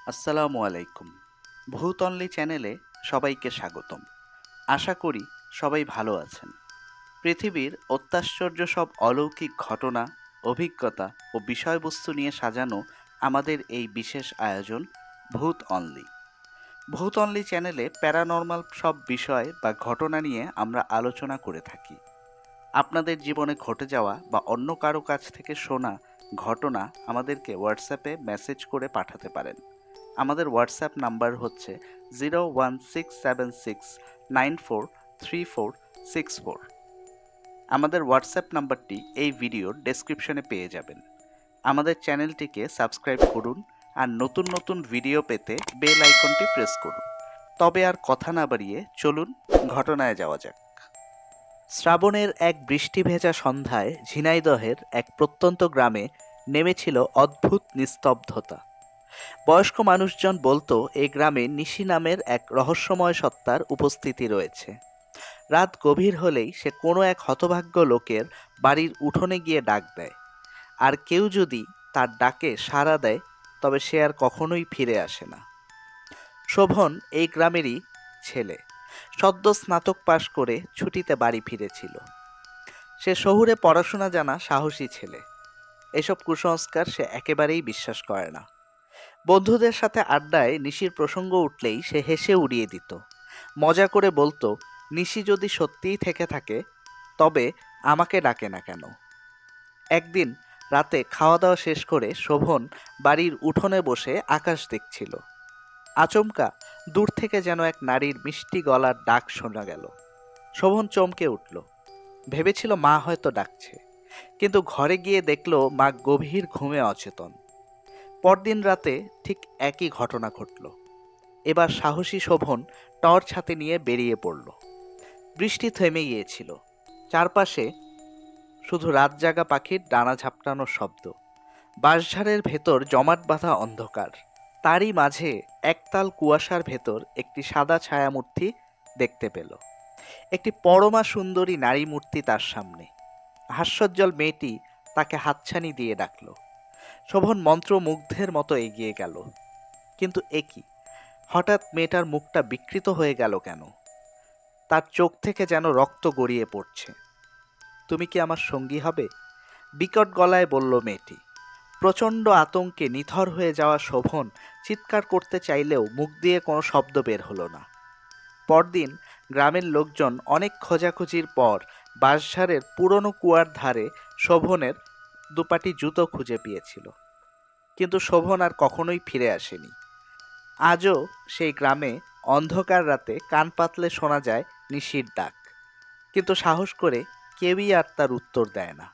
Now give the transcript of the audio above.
আসসালামু আলাইকুম। ভূত অনলি চ্যানেলে সবাইকে স্বাগতম। আশা করি সবাই ভালো আছেন। পৃথিবীর অত্যাশ্চর্য সব অলৌকিক ঘটনা, অভিজ্ঞতা ও বিষয়বস্তু নিয়ে সাজানো আমাদের এই বিশেষ আয়োজন ভূত অনলি। ভূত অনলি চ্যানেলে প্যারানর্মাল সব বিষয় বা ঘটনা নিয়ে আমরা আলোচনা করে থাকি। আপনাদের জীবনে ঘটে যাওয়া বা অন্য কারো কাছ থেকে শোনা ঘটনা আমাদেরকে হোয়াটসঅ্যাপে মেসেজ করে পাঠাতে পারেন। আমাদের হোয়াটসঅ্যাপ নাম্বার হচ্ছে 01676943464। আমাদের হোয়াটসঅ্যাপ নাম্বারটি এই ভিডিওর ডেসক্রিপশনে পেয়ে যাবেন। আমাদের চ্যানেলটিকে সাবস্ক্রাইব করুন আর নতুন নতুন ভিডিও পেতে বেল আইকনটি প্রেস করুন। তবে আর কথা না বাড়িয়ে চলুন ঘটনায় যাওয়া যাক। শ্রাবণের এক বৃষ্টি ভেজা সন্ধ্যায় ঝিনাইদহের এক প্রত্যন্ত গ্রামে নেমেছিল অদ্ভুত নিস্তব্ধতা। বয়স্ক মানুষজন বলতো এই গ্রামে নিশি নামের এক রহস্যময় সত্তার উপস্থিতি রয়েছে। রাত গভীর হলেই সে কোনো এক হতভাগ্য লোকের বাড়ির উঠোনে গিয়ে ডাক দেয়, আর কেউ যদি তার ডাকে সাড়া দেয় তবে সে আর কখনোই ফিরে আসে না। শোভন এই গ্রামেরই ছেলে। সদ্য স্নাতক পাশ করে ছুটিতে বাড়ি ফিরেছিল। সে শহুরে পড়াশোনা জানা সাহসী ছেলে। এসব কুসংস্কার সে একেবারেই বিশ্বাস করে না। বন্ধুদের সাথে আড্ডায় নিশির প্রসঙ্গ উঠলেই সে হেসে উড়িয়ে দিত। মজা করে বলতো, নিশি যদি সত্যিই থেকে থাকে তবে আমাকে ডাকে না কেন। একদিন রাতে খাওয়া দাওয়া শেষ করে শোভন বাড়ির উঠোনে বসে আকাশ দেখছিল। আচমকা দূর থেকে যেন এক নারীর মিষ্টি গলার ডাক শোনা গেল। শোভন চমকে উঠল। ভেবেছিল মা হয়তো ডাকছে, কিন্তু ঘরে গিয়ে দেখল মা গভীর ঘুমে অচেতন। পরদিন রাতে ঠিক একই ঘটনা ঘটল। এবার সাহসী শোভন টর্চ হাতে নিয়ে বেরিয়ে পড়ল। বৃষ্টি থেমে গিয়েছিল। চারপাশে শুধু রাত জাগা পাখির ডানা ঝাপটানোর শব্দ। বাঁশঝাড়ের ভেতর জমাট বাঁধা অন্ধকার। তারই মাঝে একতাল কুয়াশার ভেতর একটি সাদা ছায়ামূর্তি দেখতে পেল। একটি পরমা সুন্দরী নারী মূর্তি তার সামনে। হাস্যোজ্জ্বল মেয়েটি তাকে হাতছানি দিয়ে ডাকল। শোভন মন্ত্রমুগ্ধের মতো এগিয়ে গেল। কিন্তু একি, হঠাৎ মেয়েটার মুখটা বিকৃত হয়ে গেল কেন? তার চোখ থেকে যেন রক্ত গড়িয়ে পড়ছে। তুমি কি আমার সঙ্গী হবে? বিকট গলায় বলল মেয়েটি। প্রচণ্ড আতঙ্কে নিথর হয়ে যাওয়া শোভন চিৎকার করতে চাইলেও মুখ দিয়ে কোনো শব্দ বের হলো না। পরদিন গ্রামের লোকজন অনেক খোঁজাখুঁজির পর বাঁশঝাড়ের পুরনো কুয়ার ধারে শোভনের দুপাটি জুতো খুঁজে পেয়েছিল। কিন্তু শোভন আর কখনোই ফিরে আসেনি। আজও সেই গ্রামে অন্ধকার রাতে কান পাতলে শোনা যায় নিশির ডাক, কিন্তু সাহস করে কেউই আর তার উত্তর দেয় না।